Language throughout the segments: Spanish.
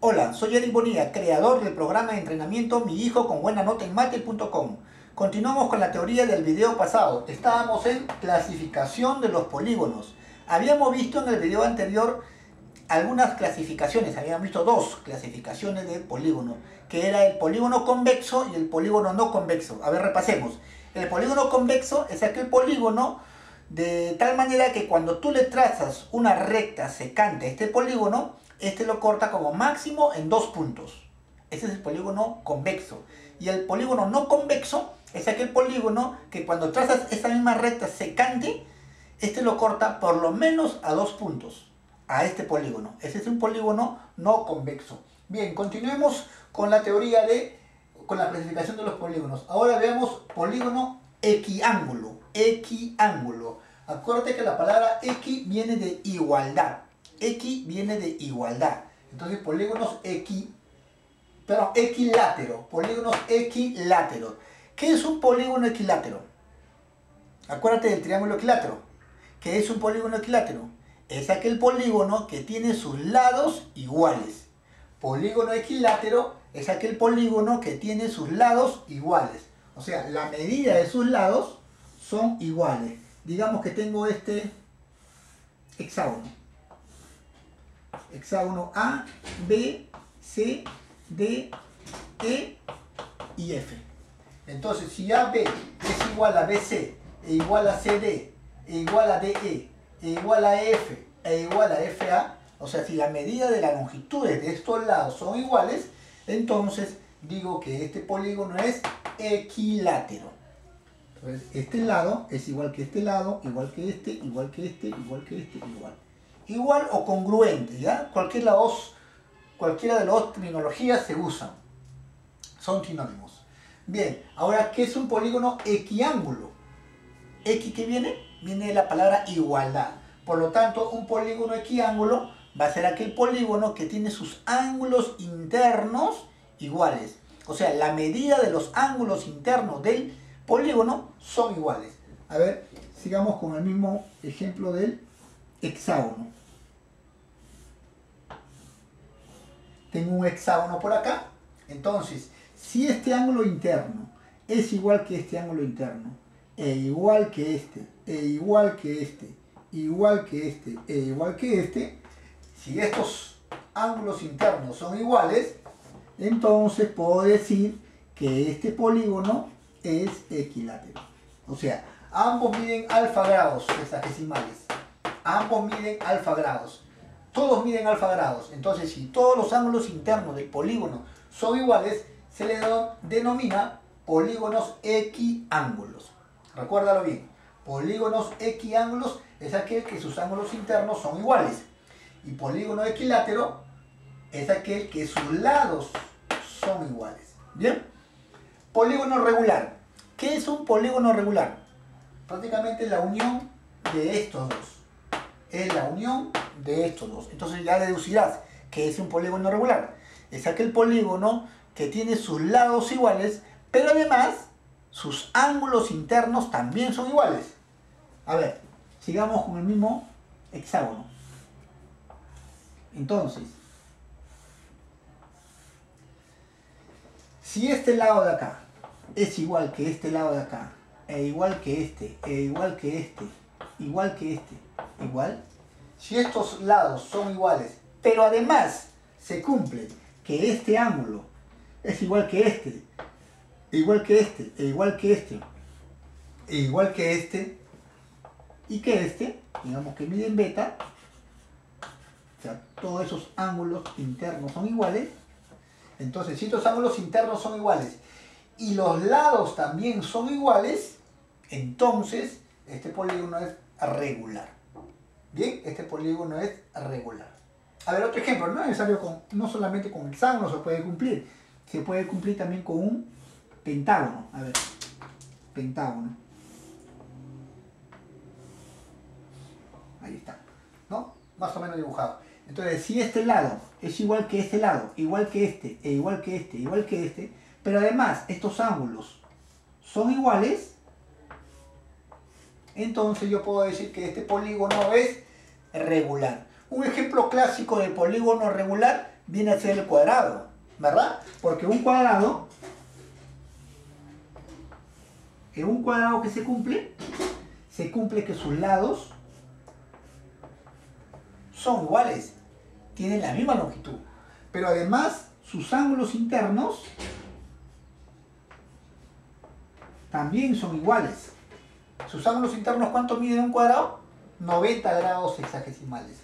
Hola, soy Eric Bonilla, creador del programa de entrenamiento Mi Hijo con Buena Nota en Mate.com. Continuamos con la teoría del video pasado. Estábamos en clasificación de los polígonos. Habíamos visto en el video anterior algunas clasificaciones, habíamos visto dos clasificaciones de polígono, que era el polígono convexo y el polígono no convexo. A ver, repasemos. El polígono convexo es aquel polígono de tal manera que cuando tú le trazas una recta secante a este polígono, este lo corta como máximo en 2 puntos. Ese es el polígono convexo. Y el polígono no convexo es aquel polígono que cuando trazas esa misma recta secante, este lo corta por lo menos a 2 puntos. A este polígono. Ese es un polígono no convexo. Bien, continuemos con la teoría con la clasificación de los polígonos. Ahora veamos polígono equiángulo. Equiángulo. Acuérdate que la palabra equi viene de igualdad. Equi viene de igualdad. Entonces polígonos equilátero. Polígonos equiláteros. ¿Qué es un polígono equilátero? Acuérdate del triángulo equilátero. ¿Qué es un polígono equilátero? Es aquel polígono que tiene sus lados iguales. Polígono equilátero es aquel polígono que tiene sus lados iguales. O sea, la medida de sus lados son iguales. Digamos que tengo este hexágono. Hexágono A, B, C, D, E y F. Entonces, si AB es igual a BC, e igual a CD, e igual a DE, e igual a F, e igual a FA, o sea, si la medida de las longitudes de estos lados son iguales, entonces digo que este polígono es equilátero. Entonces, este lado es igual que este lado, igual que este, igual que este, igual que este, igual. Igual o congruente, ¿ya? Cualquiera de las dos terminologías se usan. Son sinónimos. Bien, ahora, ¿qué es un polígono equiángulo? ¿Equi qué viene? Viene de la palabra igualdad. Por lo tanto, un polígono equiángulo va a ser aquel polígono que tiene sus ángulos internos iguales. O sea, la medida de los ángulos internos del polígono son iguales. A ver, sigamos con el mismo ejemplo del hexágono. Tengo un hexágono por acá. Entonces, si este ángulo interno es igual que este ángulo interno, e igual que este, e igual que este, igual que este, e igual que este, si estos ángulos internos son iguales, entonces puedo decir que este polígono es equilátero. O sea, ambos miden alfa grados sexagesimales. Ambos miden alfa grados. Todos miden alfa grados. Entonces, si todos los ángulos internos del polígono son iguales, se le denomina polígonos equiángulos. Recuérdalo bien. Polígonos equiángulos es aquel que sus ángulos internos son iguales. Y polígono equilátero es aquel que sus lados son iguales. ¿Bien? Polígono regular. ¿Qué es un polígono regular? Prácticamente la unión de estos dos. Es la unión de estos dos. Entonces ya deducirás que es un polígono regular. Es aquel polígono que tiene sus lados iguales, pero además sus ángulos internos también son iguales. A ver, sigamos con el mismo hexágono. Entonces, si este lado de acá es igual que este lado de acá, e igual que este, e igual que este, igual que este, igual, si estos lados son iguales, pero además se cumple que este ángulo es igual que este, e igual que este, e igual que este, e igual que este, y que este, digamos que miden beta, o sea, todos esos ángulos internos son iguales. Entonces, si estos ángulos internos son iguales y los lados también son iguales, entonces este polígono es regular. Bien, este polígono es regular. A ver, otro ejemplo, no es necesario no solamente con hexágono se puede cumplir también con un pentágono. A ver, pentágono. Ahí está, ¿no? Más o menos dibujado. Entonces, si este lado es igual que este lado, igual que este, e igual que este, igual que este, pero además estos ángulos son iguales, entonces yo puedo decir que este polígono es regular. Un ejemplo clásico de polígono regular viene a ser el cuadrado, ¿verdad? Porque un cuadrado que se cumple que sus lados son iguales, tienen la misma longitud, pero además sus ángulos internos también son iguales. ¿Sus ángulos internos cuánto miden un cuadrado? 90 grados hexagesimales.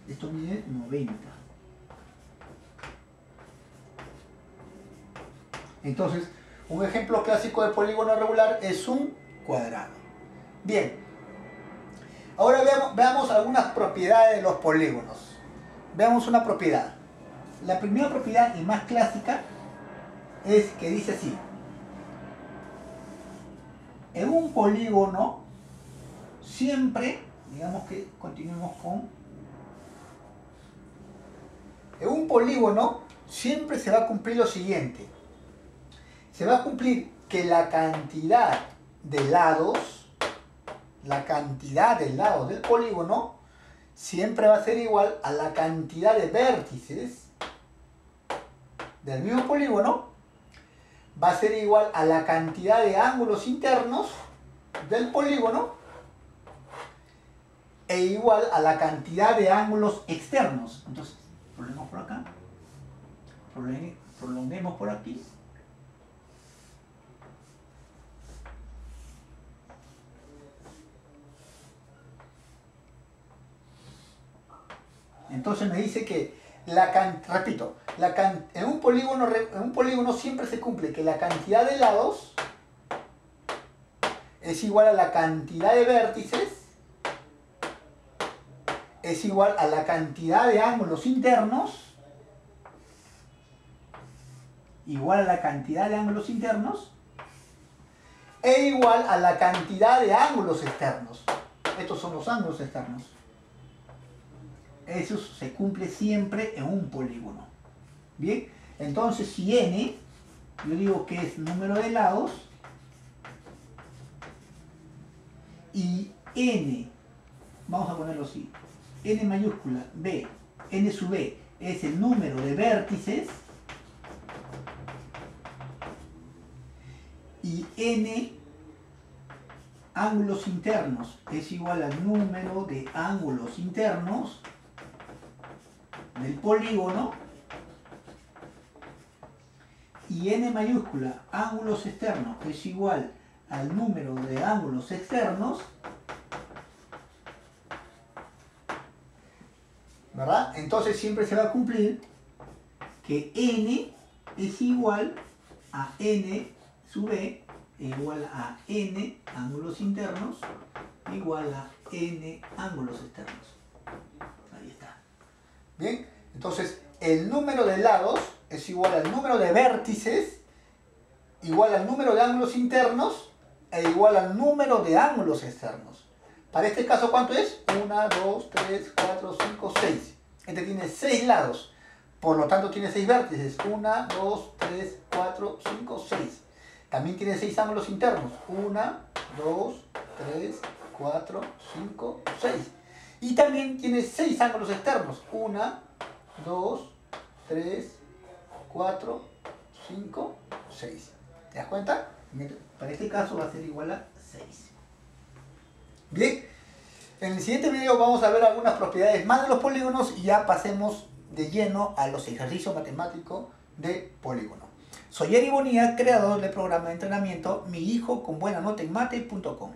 Esto mide 90. Entonces, un ejemplo clásico de polígono regular es un cuadrado. Bien. Ahora veamos algunas propiedades de los polígonos. Veamos una propiedad. La primera propiedad y más clásica es que dice así. En un polígono siempre, digamos que continuemos con... En un polígono siempre se va a cumplir lo siguiente. Se va a cumplir que la cantidad de lados del polígono siempre va a ser igual a la cantidad de vértices del mismo polígono, va a ser igual a la cantidad de ángulos internos del polígono e igual a la cantidad de ángulos externos. Entonces, prolongemos por acá, prolonguemos por aquí. Entonces me dice que en un polígono siempre se cumple que la cantidad de lados es igual a la cantidad de vértices, es igual a la cantidad de ángulos internos, igual a la cantidad de ángulos internos, e igual a la cantidad de ángulos externos. Estos son los ángulos externos. Eso se cumple siempre en un polígono. Bien, entonces si n, yo digo que es número de lados, y n, vamos a ponerlo así, n mayúscula, b, n sub b es el número de vértices, y n ángulos internos es igual al número de ángulos internos del polígono, y n mayúscula ángulos externos es igual al número de ángulos externos, ¿verdad? Entonces siempre se va a cumplir que n es igual a n sub b igual a n ángulos internos igual a n ángulos externos. Ahí está. Bien, entonces el número de lados es igual al número de vértices igual al número de ángulos internos e igual al número de ángulos externos. Para este caso, ¿cuánto es? 1, 2, 3, 4, 5, 6. Este tiene 6 lados, por lo tanto tiene 6 vértices. 1, 2, 3, 4, 5, 6. También tiene 6 ángulos internos. 1, 2, 3, 4, 5, 6. Y también tiene 6 ángulos externos. 1, 2, 3, 4, 5, 6. ¿Te das cuenta? Para este caso va a ser igual a 6. Bien, en el siguiente video vamos a ver algunas propiedades más de los polígonos y ya pasemos de lleno a los ejercicios matemáticos de polígono. Soy Eri Bonilla, creador del programa de entrenamiento Mi Hijo con Buena Nota en Mate.com.